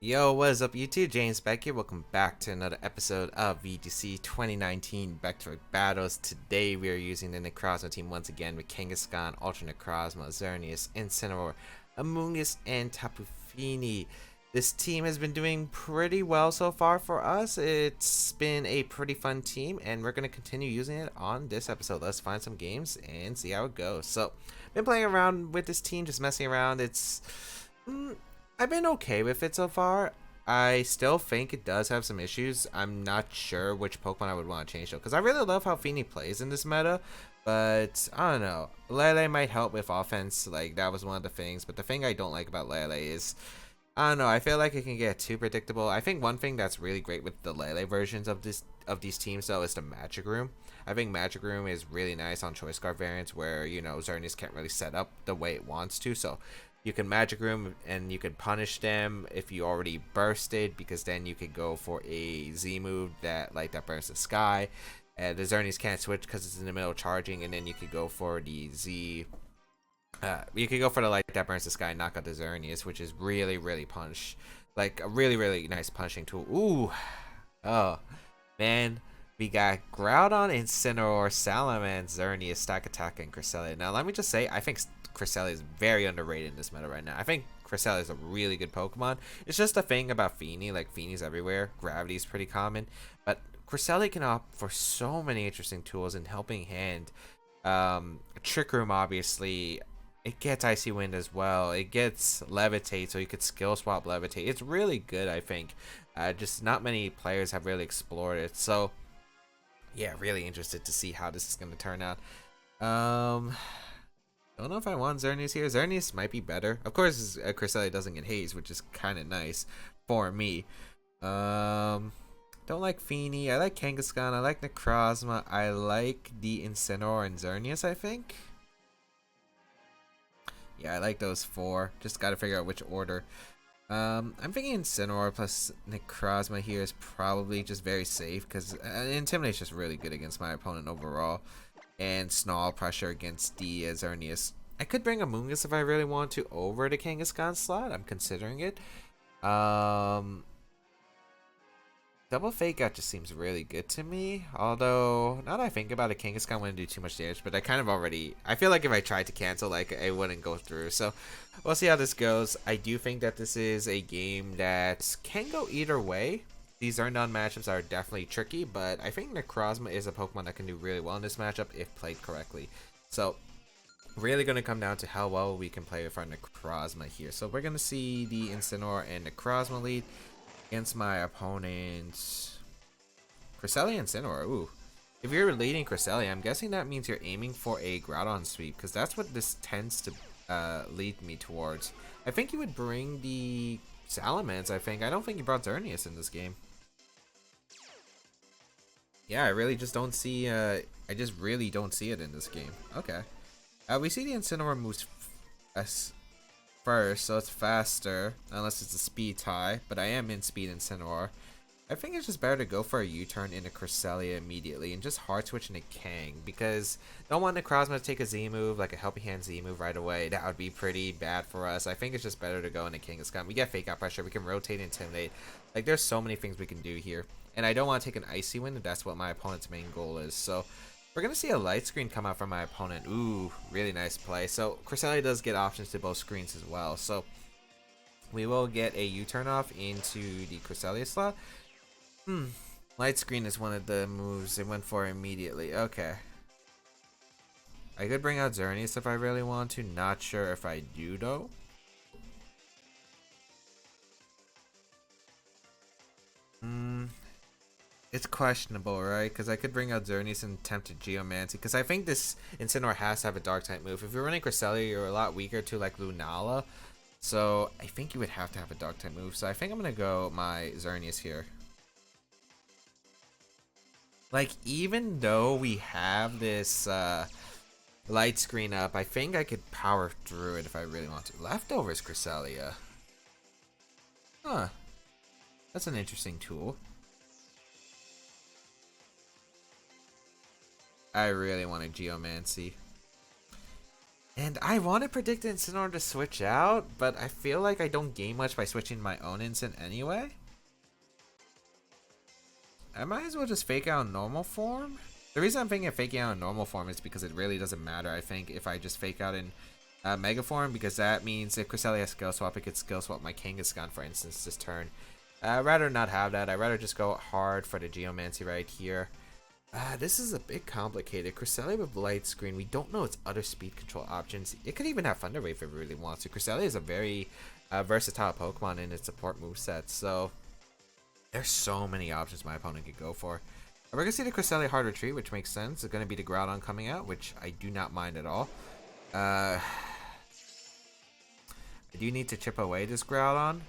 Yo, what is up YouTube? James Baek here. Welcome back to another episode of VGC 2019 Baek Battles. Today we are using the Necrozma team once again with Kangaskhan, Ultra Necrozma, Xerneas, Incineroar, Amoonguss, and Tapu Fini. This team has been doing pretty well so far for us. It's been a pretty fun team and we're going to continue using it on this episode. Let's find some games and see how it goes. So, been playing around with this team, just messing around. I've been okay with it so far. I still think it does have some issues. I'm not sure which Pokemon I would want to change though, because I really love how Fini plays in this meta. But I don't know. Lele might help with offense. Like that was one of the things. But the thing I don't like about Lele is I don't know. I feel like it can get too predictable. I think one thing that's really great with the Lele versions of these teams though is the Magic Room. I think Magic Room is really nice on Choice Scarf variants where Xerneas can't really set up the way it wants to. So you can Magic Room and you can punish them if you already bursted, because then you could go for a Z move that burns the sky. The Xerneas can't switch because it's in the middle of charging, and then you could go for the Z. You could go for the light that burns the sky and knock out the Xerneas, which is really punch, like a really nice punching tool. Ooh, oh man. We got Groudon, Incineroar, Salamence, Xerneas, Stack Attack, and Cresselia. Now, let me just say, I think Cresselia is very underrated in this meta right now. I think Cresselia is a really good Pokemon. It's just a thing about Fini. Like, Fini's everywhere. Gravity is pretty common. But Cresselia can opt for so many interesting tools in Helping Hand. Trick Room, obviously. It gets Icy Wind as well. It gets Levitate, so you could skill swap Levitate. It's really good, I think. Just not many players have really explored it. So, yeah, really interested to see how this is going to turn out. Don't know if I want Xerneas here. Xerneas might be better. Of course, Cresselia doesn't get haze, which is kind of nice for me. Don't like Fini. I like Kangaskhan. I like Necrozma. I like the Incineroar and Xerneas, I think. Yeah, I like those four. Just got to figure out which order. I'm thinking Incineroar plus Necrozma here is probably just very safe, because Intimidate's just really good against my opponent overall. And Snarl pressure against the Xerneas. I could bring Amoonguss if I really want to over the Kangaskhan slot. I'm considering it. Double Fake Out just seems really good to me. Although, now that I think about it, Kangaskhan wouldn't do too much damage, but I kind of already... I feel like if I tried to cancel, like, it wouldn't go through. So, we'll see how this goes. I do think that this is a game that can go either way. These Zerndon matchups are definitely tricky, but I think Necrozma is a Pokemon that can do really well in this matchup if played correctly. So, really going to come down to how well we can play with our Necrozma here. So, we're going to see the Incineroar and Necrozma lead against my opponent's Cresselia and Incineroar. Ooh. If you're leading Cresselia, I'm guessing that means you're aiming for a Groudon sweep, because that's what this tends to lead me towards. I think you would bring the Salamence, I think. I don't think you brought Xerneas in this game. Yeah, I really just don't see, I just really don't see it in this game. Okay. We see the Incineroar moves first, so it's faster, unless it's a speed tie, but I am in speed Incineroar. I think it's just better to go for a U-turn into Cresselia immediately and just hard switch into Kang, because don't want Necrozma to take a Z move, like a Helping Hand Z move right away. That would be pretty bad for us. I think it's just better to go into Kangaskhan. We get Fake Out Pressure, we can rotate, Intimidate. Like, there's so many things we can do here. And I don't want to take an Icy Wind if that's what my opponent's main goal is. So, we're going to see a light screen come out from my opponent. Ooh, really nice play. So, Cresselia does get options to both screens as well. So, we will get a U-turn off into the Cresselia slot. Light screen is one of the moves they went for immediately. Okay. I could bring out Xerneas if I really want to. Not sure if I do, though. It's questionable, right? Because I could bring out Xerneas and attempt to Geomancy. Because I think this Incineroar has to have a Dark-type move. If you're running Cresselia, you're a lot weaker to, like, Lunala. So, I think you would have to have a Dark-type move. So, I think I'm going to go my Xerneas here. Like, even though we have this light screen up, I think I could power through it if I really want to. Leftovers Cresselia. Huh. That's an interesting tool. I really want a Geomancy. And I want to predict Incineroar to switch out, but I feel like I don't gain much by switching my own Incin anyway. I might as well just fake out in normal form. The reason I'm thinking of faking out in normal form is because it really doesn't matter, I think, if I just fake out in Mega form, because that means if Cresselia skill swap, it could skill swap my Kangaskhan, for instance, this turn. I'd rather not have that. I'd rather just go hard for the Geomancy right here. This is a bit complicated. Cresselia with Light Screen, we don't know its other speed control options. It could even have Thunder Wave if it really wants to. Cresselia is a very versatile Pokemon in its support moveset, so there's so many options my opponent could go for. We're going to see the Cresselia Hard Retreat, which makes sense. It's going to be the Groudon coming out, which I do not mind at all. I do need to chip away this Groudon.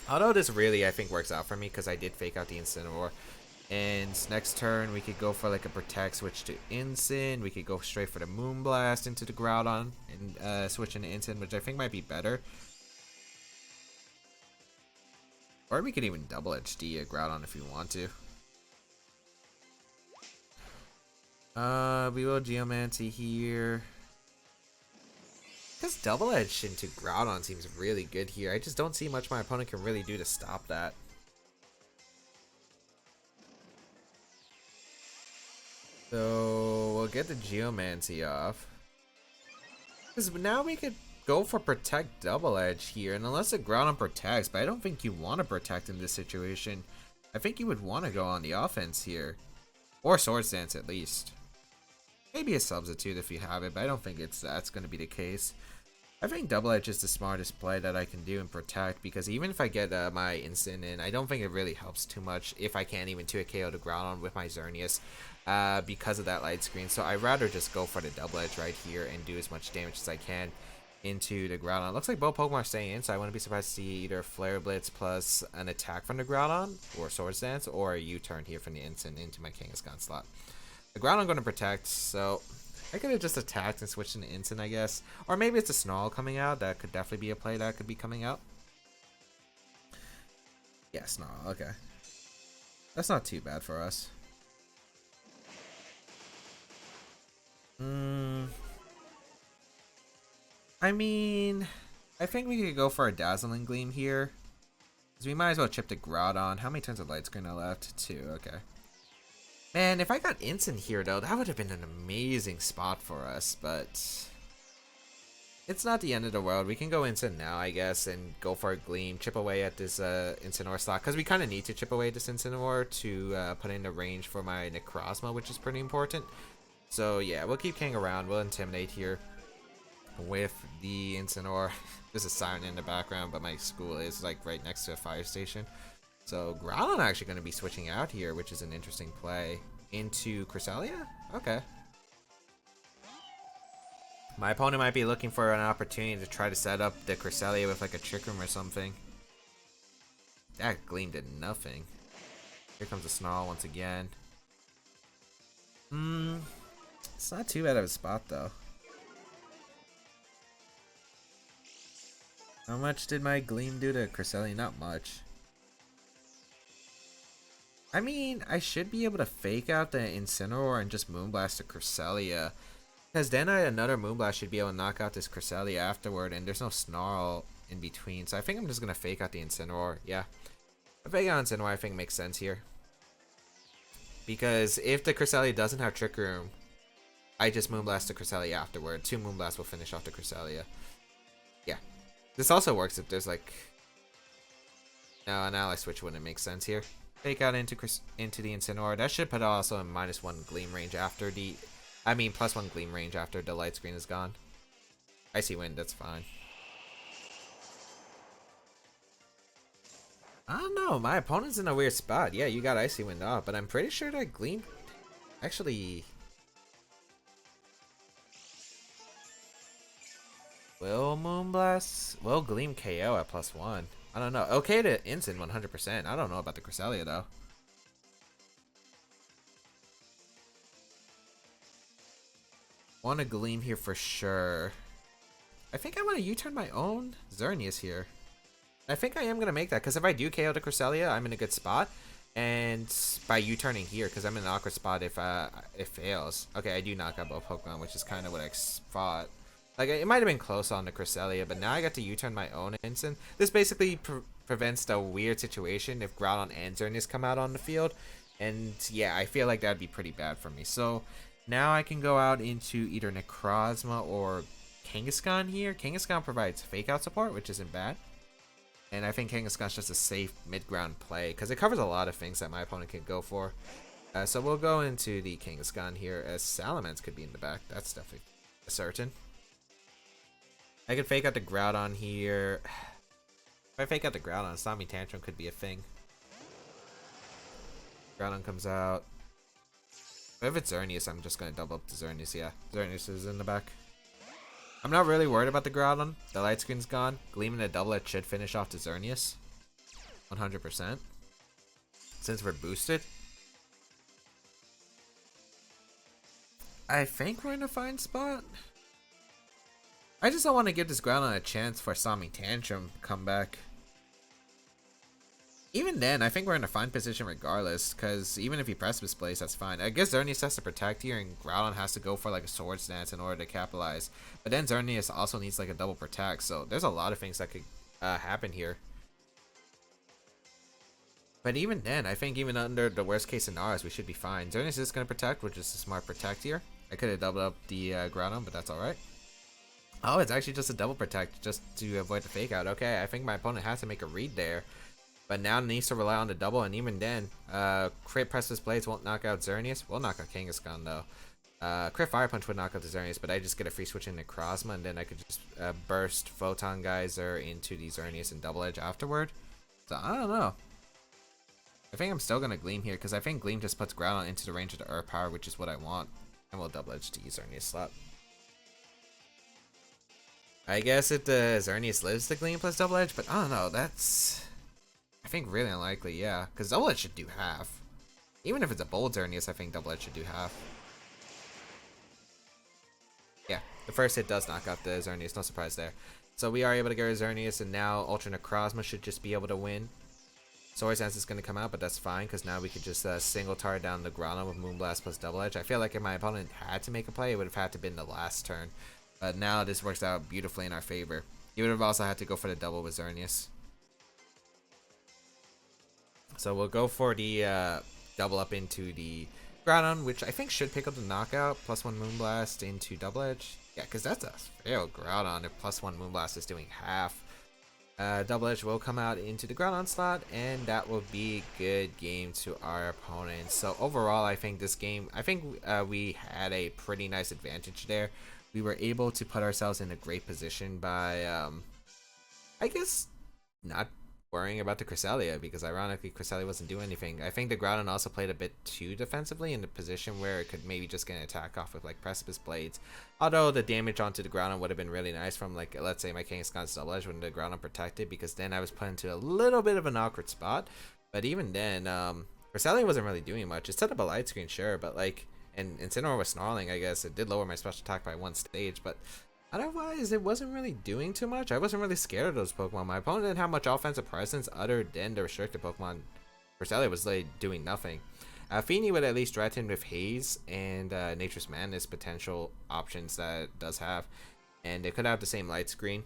Although this really, I think, works out for me because I did fake out the Incineroar. And next turn, we could go for like a Protect, switch to Incin. We could go straight for the Moonblast into the Groudon and switch into Incin, which I think might be better. Or we could even double HD a Groudon if we want to. We will Geomancy here. Because double edge into Groudon seems really good here. I just don't see much my opponent can really do to stop that. So we'll get the Geomancy off. Because now we could go for Protect double edge here. And unless the Groudon protects, but I don't think you want to protect in this situation. I think you would want to go on the offense here. Or Swords Dance at least. Maybe a substitute if you have it, but I don't think that's going to be the case. I think Double Edge is the smartest play that I can do in Protect, because even if I get my Instant in, I don't think it really helps too much if I can't even 2-hit KO the Groudon with my Xerneas because of that light screen. So I'd rather just go for the Double Edge right here and do as much damage as I can into the Groudon. It looks like both Pokemon are staying in, so I wouldn't be surprised to see either Flare Blitz plus an attack from the Groudon, or Swords Dance, or a U-turn here from the Instant into my Kangaskhan slot. The Groudon I'm going to protect, so I could have just attacked and switched into Instant, I guess. Or maybe it's a Snarl coming out. That could definitely be a play that could be coming out. Yeah, Snarl, okay. That's not too bad for us. I mean, I think we could go for a Dazzling Gleam here. Because we might as well chip the Groudon. How many turns of Light Screen are left? 2, okay. Man, if I got Instant here, though, that would have been an amazing spot for us, but it's not the end of the world. We can go Instant now, I guess, and go for a Gleam, chip away at this Incineroar slot, because we kind of need to chip away at this Incineroar to put in the range for my Necrozma, which is pretty important. So, yeah, we'll keep King around. We'll Intimidate here with the Incineroar. There's a siren in the background, but my school is, like, right next to a fire station. So Groudon actually going to be switching out here, which is an interesting play. Into Cresselia? Okay. My opponent might be looking for an opportunity to try to set up the Cresselia with like a Trick Room or something. That Gleam did nothing. Here comes a Snarl once again. It's not too bad of a spot though. How much did my Gleam do to Cresselia? Not much. I mean, I should be able to fake out the Incineroar and just Moonblast the Cresselia. Because then another Moonblast should be able to knock out this Cresselia afterward, and there's no Snarl in between. So I think I'm just going to fake out the Incineroar. Yeah. A fake out Incineroar I think makes sense here. Because if the Cresselia doesn't have Trick Room, I just Moonblast the Cresselia afterward. 2 Moonblasts will finish off the Cresselia. Yeah. This also works if there's like... No, an ally switch wouldn't make sense here. Fake out into the Incineroar. That should put also in -1 Gleam range after the... I mean, +1 Gleam range after the light screen is gone. Icy Wind, that's fine. I don't know. My opponent's in a weird spot. Yeah, you got Icy Wind off, but I'm pretty sure that Gleam... Actually... Will Moonblast... Will Gleam KO at +1? I don't know. Okay to Instant 100%. I don't know about the Cresselia though. Want a Gleam here for sure. I think I want to U-turn my own Xerneas here. I think I am going to make that, because if I do KO the Cresselia, I'm in a good spot. And by U-turning here, because I'm in an awkward spot if it fails. Okay, I do knock out both Pokemon, which is kind of what I thought. Like, it might have been close on the Cresselia, but now I got to U-turn my own instant. This basically prevents the weird situation if Groudon and Xerneas come out on the field. And yeah, I feel like that'd be pretty bad for me. So now I can go out into either Necrozma or Kangaskhan here. Kangaskhan provides fake out support, which isn't bad. And I think Kangaskhan's just a safe mid-ground play because it covers a lot of things that my opponent can go for. So we'll go into the Kangaskhan here as Salamence could be in the back. That's definitely certain. I could fake out the Groudon here. If I fake out the Groudon, Stommy Tantrum could be a thing. Groudon comes out. But if it's Xerneas, I'm just going to double up the Xerneas. Yeah, Xerneas is in the back. I'm not really worried about the Groudon. The light screen's gone. Gleam and a double edge should finish off the Xerneas. 100%. Since we're boosted. I think we're in a fine spot. I just don't want to give this Groudon a chance for Stommy Tantrum to come back. Even then, I think we're in a fine position regardless, because even if he precipice plays, that's fine. I guess Xerneas has to protect here, and Groudon has to go for like a Sword Stance in order to capitalize. But then Xerneas also needs like a double protect, so there's a lot of things that could happen here. But even then, I think even under the worst case scenarios, we should be fine. Xerneas is going to protect, which is a smart protect here. I could have doubled up the Groudon, but that's alright. Oh, it's actually just a double protect just to avoid the fake out. Okay, I think my opponent has to make a read there. But now needs to rely on the double, and even then, Crit Precipice Blades won't knock out Xerneas. We'll knock out Kangaskhan though. Crit Fire Punch would knock out the Xerneas, but I just get a free switch in Necrozma, and then I could just burst Photon Geyser into the Xerneas and Double Edge afterward. So I don't know. I think I'm still gonna Gleam here, because I think Gleam just puts Groudon into the range of the Earth Power, which is what I want. And we'll Double Edge to Xerneas slot. I guess if the Xerneas lives the Gleam plus Double Edge, but I don't know, that's... I think really unlikely, yeah. Because Double Edge should do half. Even if it's a bold Xerneas, I think Double Edge should do half. Yeah, the first hit does knock out the Xerneas, no surprise there. So we are able to get a Xerneas, and now Ultra Necrozma should just be able to win. Sword Stance is going to come out, but that's fine, because now we could just single target down the Groudon with Moonblast plus Double Edge. I feel like if my opponent had to make a play, it would have had to been the last turn. But now this works out beautifully in our favor. He would have also had to go for the double with Xerneas. So we'll go for the double up into the Groudon, which I think should pick up the knockout. +1 Moonblast into Double Edge. Yeah, because that's a fail Groudon if +1 Moonblast is doing half. Double Edge will come out into the Groudon slot, and that will be a good game to our opponent. So overall, I think this game, we had a pretty nice advantage there. We were able to put ourselves in a great position by, I guess, not worrying about the Cresselia, because ironically Cresselia wasn't doing anything. I think the Groudon also played a bit too defensively in the position where it could maybe just get an attack off with like Precipice Blades. Although the damage onto the Groudon would have been really nice from like, let's say my Kangaskhan's Double Edge when the Groudon protected, because then I was put into a little bit of an awkward spot. But even then, Cresselia wasn't really doing much. It set up a light screen, sure, but like, and Incineroar was snarling, I guess. It did lower my special attack by 1 stage, but otherwise, it wasn't really doing too much. I wasn't really scared of those Pokemon. My opponent didn't have much offensive presence other than the restricted Pokemon. Cresselia was like doing nothing. Feeny would at least threaten with Haze and Nature's Madness potential options that it does have. And it could have the same light screen.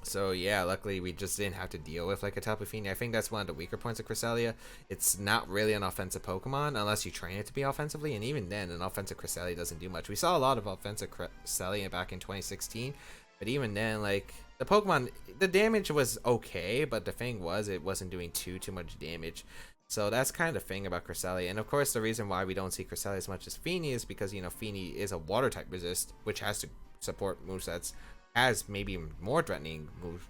So yeah, luckily we just didn't have to deal with like a Tapu Fini. I think that's one of the weaker points of Cresselia. It's not really an offensive Pokemon unless you train it to be offensively, and even then an offensive Cresselia doesn't do much. We saw a lot of offensive Cresselia back in 2016, but even then, like, the Pokemon, the damage was okay, but the thing was it wasn't doing too much damage. So that's kind of the thing about Cresselia. And of course the reason why we don't see Cresselia as much as Fini is because, you know, Fini is a water type resist, which has to support movesets as maybe more threatening move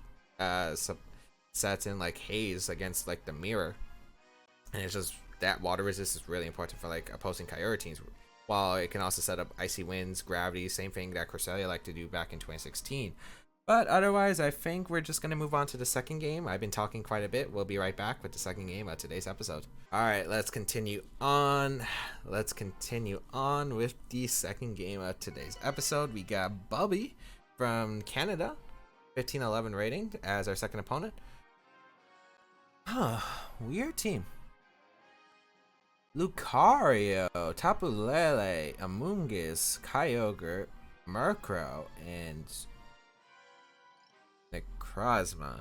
sets in like Haze against like the Mirror, and it's just that water resist is really important for like opposing Kyurem teams, while it can also set up Icy Winds, Gravity, same thing that Cresselia liked to do back in 2016. But otherwise, I think we're just going to move on to the second game. I've been talking quite a bit. We'll be right back with the second game of today's episode. Alright, let's continue on. Let's continue on with the second game of today's episode. We got Bubby from Canada, 1511 rating, as our second opponent. Weird team. Lucario, Tapu Lele, Amoonguss, Kyogre, Murkrow, and Necrozma.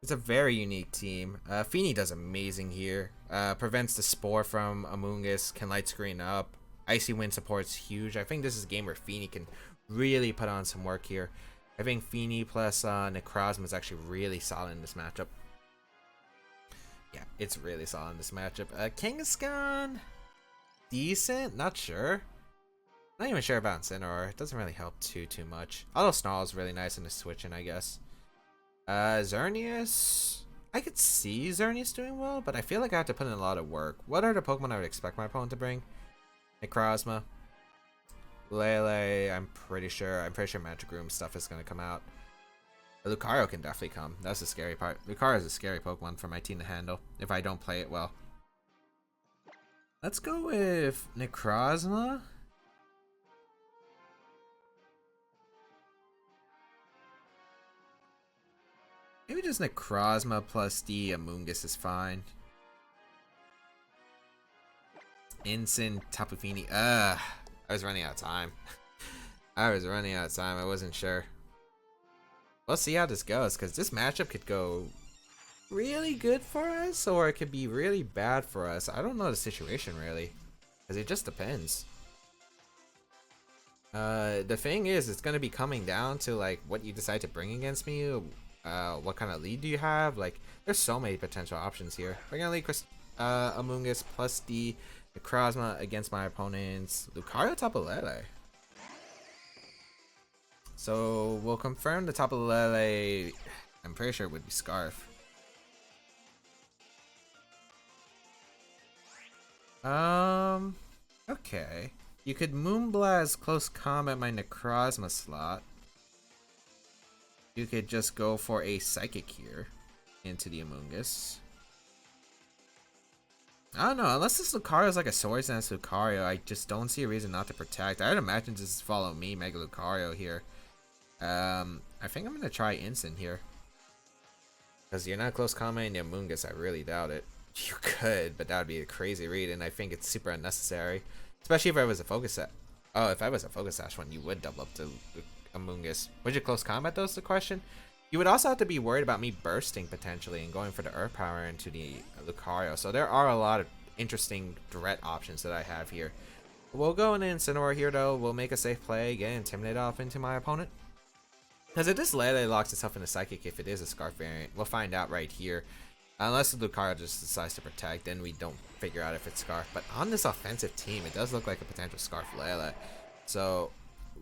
It's a very unique team. Feeny does amazing here. Prevents the Spore from Amoonguss, can light screen up. Icy Wind support's huge. I think this is a game where Feeny can really put on some work here. I think Feeny plus Necrozma is actually really solid in this matchup. Yeah, it's really solid in this matchup. Kangaskhan, decent, not sure. Not even sure about Incineroar. It doesn't really help too much. Although Snarl is really nice in the switching, I guess. Xerneas, I could see Xerneas doing well, but I feel like I have to put in a lot of work. What are the Pokemon I would expect my opponent to bring? Necrozma, Lele. I'm pretty sure Magic Room stuff is gonna come out. Lucario can definitely come. That's the scary part. Lucario is a scary Pokemon for my team to handle if I don't play it well. Let's go with Necrozma. Maybe just Necrozma plus the Amoonguss is fine. Ensign, Tapu Fini. I was running out of time. I wasn't sure. We'll see how this goes, because this matchup could go really good for us, or it could be really bad for us. I don't know the situation, really, because it just depends. The thing is, it's going to be coming down to, like, what you decide to bring against me. What kind of lead do you have? Like, there's so many potential options here. We're going to lead Amoonguss plus the Necrozma against my opponent's Lucario Tapu Lele. So we'll confirm the Tapu Lele. I'm pretty sure it would be Scarf. Okay. You could Moonblast close combat my Necrozma slot. You could just go for a Psychic here into the Amoonguss. I don't know, unless this Lucario is like a Swords Dance Lucario, I just don't see a reason not to protect. I'd imagine just follow me, Mega Lucario here. I think I'm gonna try Instant here. Because you're not close combat in the Amoonguss, I really doubt it. You could, but that would be a crazy read, and I think it's super unnecessary. Especially if I was a Focus Sash. Oh, if I was a Focus Sash one, you would double up to Amoonguss. Would you close combat though is the question? You would also have to be worried about me bursting potentially and going for the Earth Power into the Lucario. So there are a lot of interesting threat options that I have here. We'll go in Incineroar here though. We'll make a safe play, get Intimidate off into my opponent. Because if this Lele locks itself into Psychic, if it is a Scarf variant, we'll find out right here. Unless the Lucario just decides to protect, then we don't figure out if it's Scarf. But on this offensive team, it does look like a potential Scarf Lele. So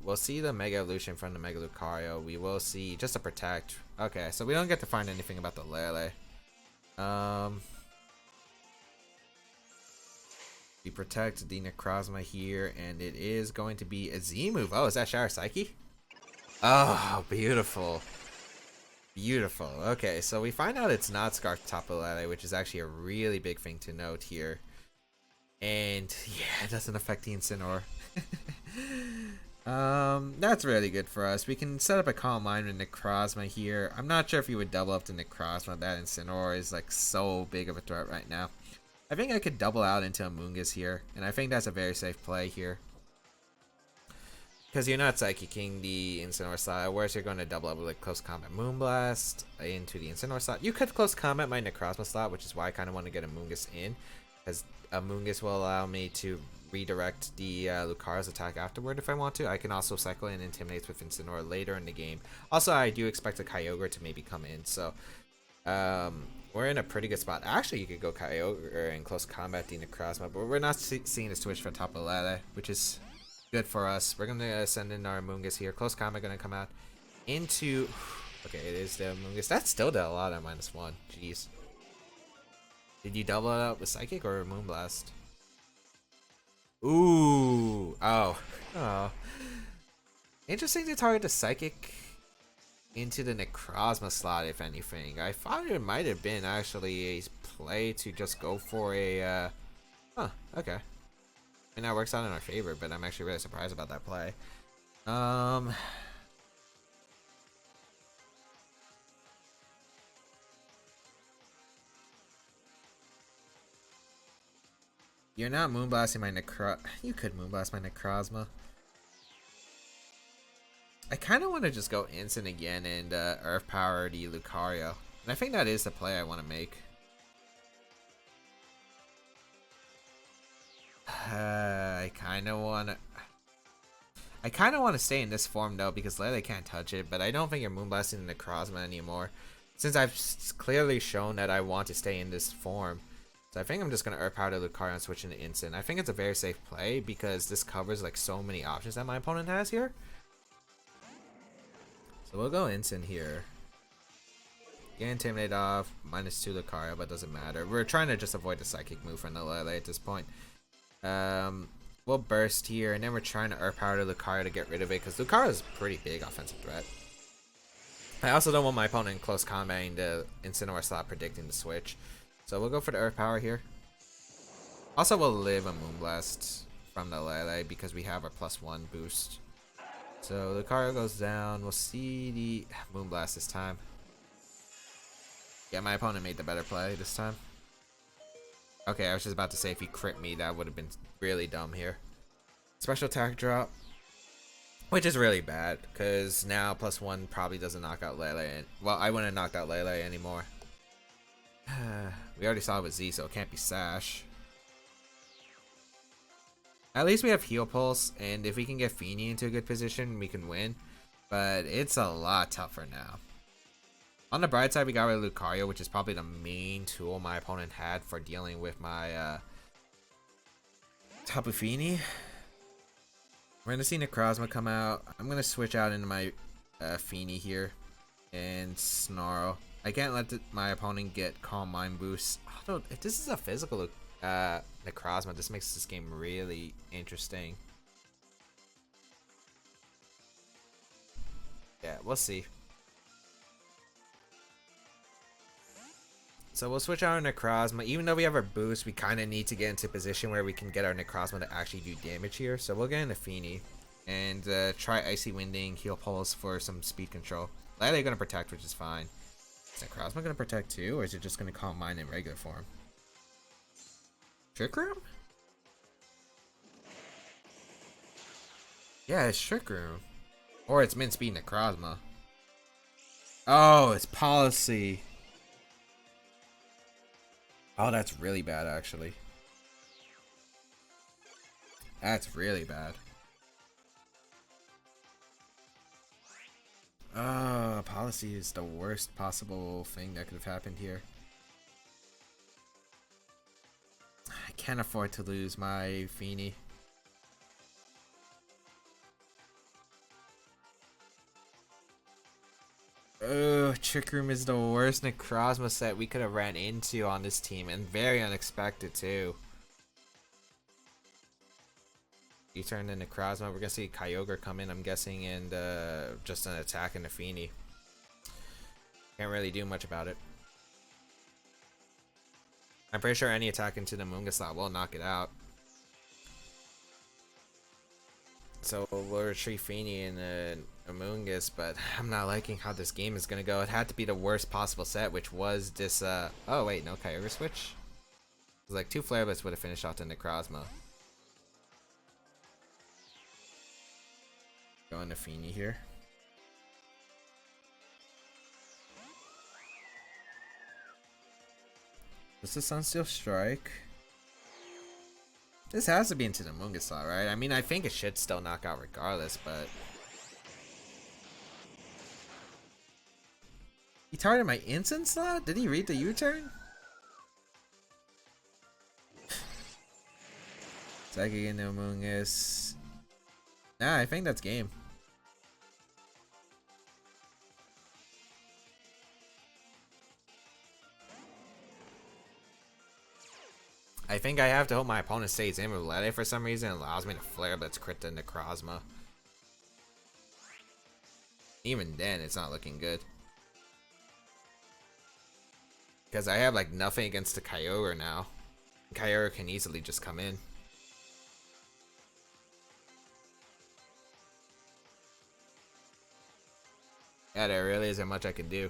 we'll see the Mega Evolution from the Mega Lucario. We will see just a Protect. Okay, so we don't get to find anything about the Lele. We protect the Necrozma here, and it is going to be a Z move. Oh, is that Shower Psyche? Oh, beautiful. Beautiful. Okay, so we find out it's not Scarf Tapu Lele, which is actually a really big thing to note here. And yeah, it doesn't affect the Incineroar. That's really good for us. We can set up a Calm Mind with Necrozma here. I'm not sure if you would double up to Necrozma. That Incineroar is like so big of a threat right now. I think I could double out into Amoonguss here, and I think that's a very safe play here. Because you're not Psychic-ing the Incineroar slot, whereas you're going to double up with like Close Combat Moonblast into the Incineroar slot. You could Close Combat my Necrozma slot, which is why I kind of want to get Amoonguss in. Because Amoonguss will allow me to redirect the Lucario's attack afterward if I want to. I can also cycle in Intimidates with Incineroar later in the game. Also, I do expect a Kyogre to maybe come in, so we're in a pretty good spot. Actually, you could go Kyogre and Close Combat the Necrozma, but we're not seeing a switch for Tapu Lele, which is good for us. We're gonna send in our Amoonguss here. Close Combat gonna come out into. Okay, it is the Amoonguss. That's still dealt a lot at -1. Jeez. Did you double it up with Psychic or Moonblast? Ooh. Oh. Oh. Interesting to target the Psychic into the Necrozma slot, if anything. I thought it might have been actually a play to just go for a. Huh. Okay. I mean, that works out in our favor, but I'm actually really surprised about that play. You're not moonblasting my You could moonblast my Necrozma. I kind of want to just go instant again and Earth Power the Lucario. And I think that is the play I want to make. I kind of want to stay in this form though because Lele can't touch it, but I don't think you're moonblasting the Necrozma anymore. Since I've clearly shown that I want to stay in this form. So I think I'm just going to Earth Power the Lucario and switch into instant. I think it's a very safe play because this covers like so many options that my opponent has here. So we'll go instant here. Get Intimidate off, -2 Lucario, but doesn't matter. We're trying to just avoid the Psychic move from the Lele at this point. We'll burst here, and then we're trying to Earth Power the Lucario to get rid of it, because Lucario is a pretty big offensive threat. I also don't want my opponent in close combat into Incineroar slot predicting the switch. So we'll go for the Earth Power here. Also, we'll live a Moonblast from the Lele because we have our +1 boost. So Lucario goes down. We'll see the Moonblast this time. Yeah, my opponent made the better play this time. Okay, I was just about to say if he crit me, that would have been really dumb here. Special attack drop. Which is really bad, because now +1 probably doesn't knock out Lele. Well, I wouldn't have knocked out Lele anymore. We already saw it with Z, so it can't be Sash. At least we have Heal Pulse, and if we can get Feeny into a good position, we can win. But it's a lot tougher now. On the bright side, we got rid of Lucario, which is probably the main tool my opponent had for dealing with my Tapu Fini. We're going to see Necrozma come out. I'm going to switch out into my Feeny here and Snarl. I can't let my opponent get Calm Mind boost. Although, if this is a physical Necrozma, this makes this game really interesting. Yeah, we'll see. So we'll switch out our Necrozma. Even though we have our boost, we kind of need to get into a position where we can get our Necrozma to actually do damage here. So we'll get into Feeny and try Icy Winding, Heal Pulse for some speed control. Lele going to protect, which is fine. Is Necrozma going to protect too, or is it just going to Calm Mind in regular form? Trick Room? Yeah, it's Trick Room. Or it's Mint Speed Necrozma. Oh, it's Policy. Oh, that's really bad, actually. That's really bad. Policy is the worst possible thing that could have happened here. I can't afford to lose my Feeny. Trick Room is the worst Necrozma set we could have ran into on this team, and very unexpected too. You turn into Necrozma, we're gonna see Kyogre come in, I'm guessing, and just an attack into Feeny. Can't really do much about it. I'm pretty sure any attack into the Moonga slot will knock it out. So we'll retreat Feeny in Amoonguss, but I'm not liking how this game is gonna go. It had to be the worst possible set, which was this oh wait, no Kyogre switch? It was like 2 Flare Blitz would have finished off the Necrozma. Going to Feeny here. Does the Sunsteel strike? This has to be into the Moonga slot, right? I mean, I think it should still knock out regardless, but... He targeted my instant slot? Did he read the U-turn? Psychic into Amoonguss. Nah, I think that's game. I think I have to hope my opponent stays in with Lele for some reason and allows me to Flare Blitz crit the Necrozma. Even then, it's not looking good. Because I have like nothing against the Kyogre now. Kyogre can easily just come in. Yeah, there really isn't much I can do.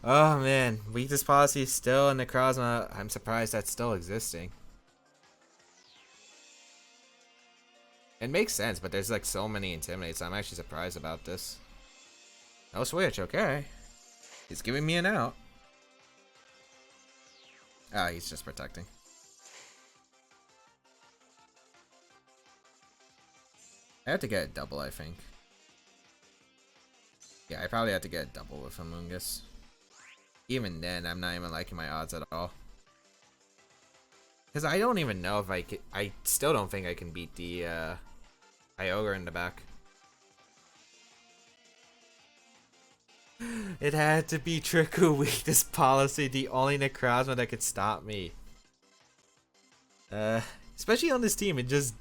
Oh man, weakness policy is still in Necrozma. I'm surprised that's still existing. It makes sense, but there's like so many intimidates. So I'm actually surprised about this. No switch, okay. He's giving me an out. Ah, he's just protecting. I have to get a double, I think. Yeah, I probably have to get a double with Amoongus. Even then, I'm not even liking my odds at all. Because I don't even know if I could. I still don't think I can beat the Kyogre in the back. It had to be Trick-o weakness policy, the only Necrozma that could stop me. Especially on this team, it just,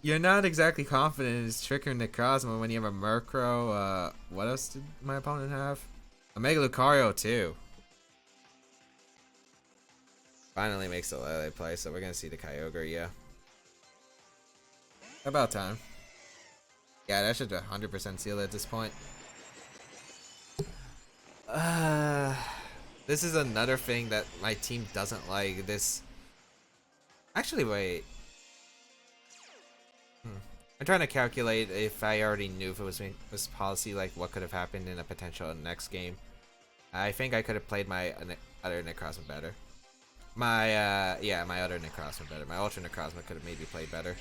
you're not exactly confident in his Trick or Necrozma when you have a Murkrow. What else did my opponent have? A Mega Lucario too. Finally makes the Lele play, so we're gonna see the Kyogre, yeah. About time. Yeah, that should 100% seal it at this point. This is another thing that my team doesn't like. This. Actually, wait. I'm trying to calculate if I already knew if it was policy, like what could have happened in a potential next game. I think I could have played my other Necrozma better. Yeah, my other Necrozma better. My Ultra Necrozma could have maybe played better.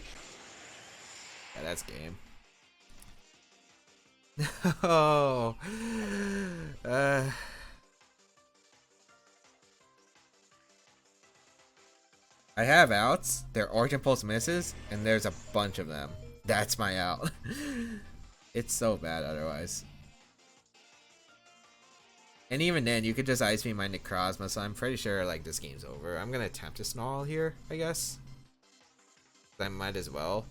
Yeah, that's game. Oh. I have outs. Their Origin Pulse misses, and there's a bunch of them. That's my out. It's so bad otherwise. And even then, you could just ice me my Necrozma, so I'm pretty sure like this game's over. I'm gonna attempt to snarl here, I guess. I might as well.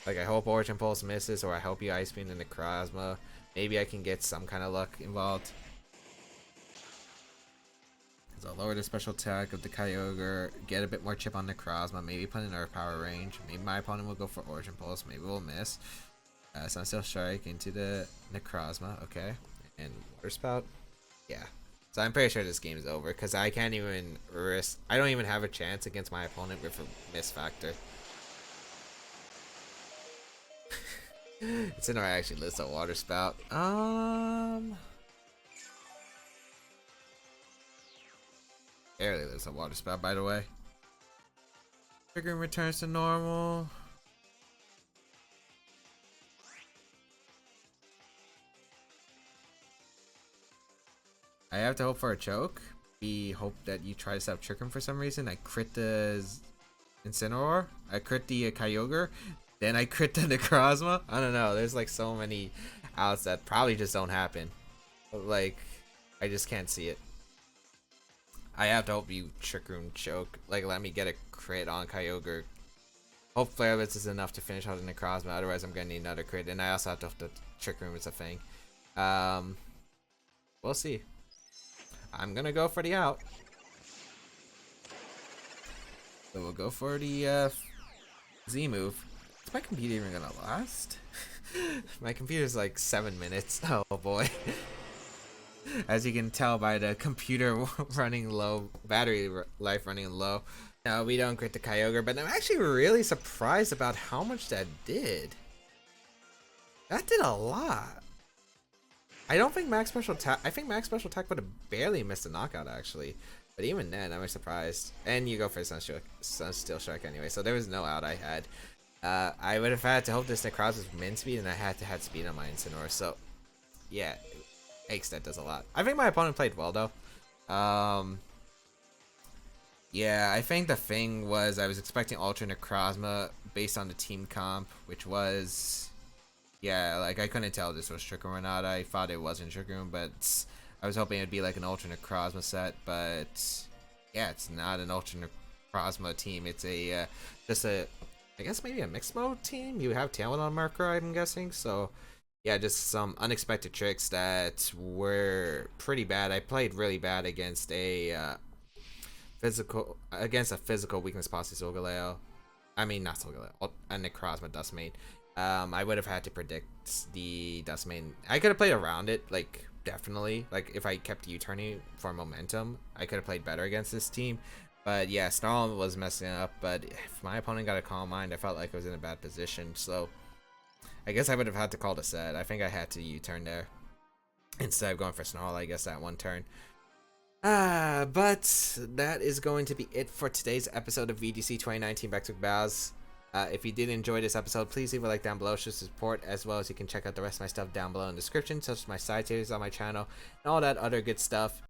Like, I hope Origin Pulse misses, or I hope you ice me in the Necrozma. Maybe I can get some kind of luck involved. I'll lower the special attack of the Kyogre, get a bit more chip on Necrozma, maybe put in Earth Power range. Maybe my opponent will go for Origin Pulse, maybe we'll miss. Sunsteel Strike into the Necrozma, okay. And Water Spout, yeah. So I'm pretty sure this game is over, because I can't even risk, I don't even have a chance against my opponent with a miss factor. It's in our actually list of Water Spout. Barely there's a Water Spout, by the way. Triggering returns to normal. I have to hope for a choke. We hope that you try to stop Trick Room for some reason. I crit the Incineroar. I crit the Kyogre. Then I crit the Necrozma. I don't know. There's like so many outs that probably just don't happen. Like, I just can't see it. I have to hope you Trick Room choke. Like, let me get a crit on Kyogre. Hope Flare Blitz is enough to finish out the Necrozma. Otherwise, I'm gonna need another crit. And I also have to hope the Trick Room is a thing. We'll see. I'm gonna go for the out. So we'll go for the Z move. Is my computer even gonna last? My computer's like 7 minutes. Oh boy. As you can tell by the computer running low, battery life running low. No, we don't crit the Kyogre, but I'm actually really surprised about how much that did. That did a lot. I don't think max special attack. I think max special attack would have barely missed a knockout actually. But even then, I'm surprised. And you go for Sunsteel Strike anyway, so there was no out I had. I would have had to hope this Necrozma was min speed, and I had to have speed on my Incineroar. So, yeah, that does a lot. I think my opponent played well though. Yeah, I think the thing was I was expecting Ultra Necrozma based on the team comp, which was, yeah, like I couldn't tell if this was Trick Room or not. I thought it wasn't Trick Room, but I was hoping it'd be like an Ultra Necrozma set, but yeah, it's not an Ultra Necrozma team. It's a just a, I guess maybe a mixed mode team. You have Tailwind on Murkrow, I'm guessing. So yeah, just some unexpected tricks that were pretty bad. I played really bad against a physical weakness policy Solgaleo. I mean, not Solgaleo, a Necrozma Dustmane. I would have had to predict the Dustmane. I could have played around it, like definitely. Like, if I kept U-turning for momentum, I could have played better against this team. But yeah, Snarl was messing up, but if my opponent got a Calm Mind, I felt like I was in a bad position. So I guess I would have had to call the set. I think I had to U-turn there instead of going for Snarl, I guess, that one turn. But that is going to be it for today's episode of VGC 2019 Back to Battles. If you did enjoy this episode, please leave a like down below, show support, as well as you can check out the rest of my stuff down below in the description, such as my side series on my channel and all that other good stuff.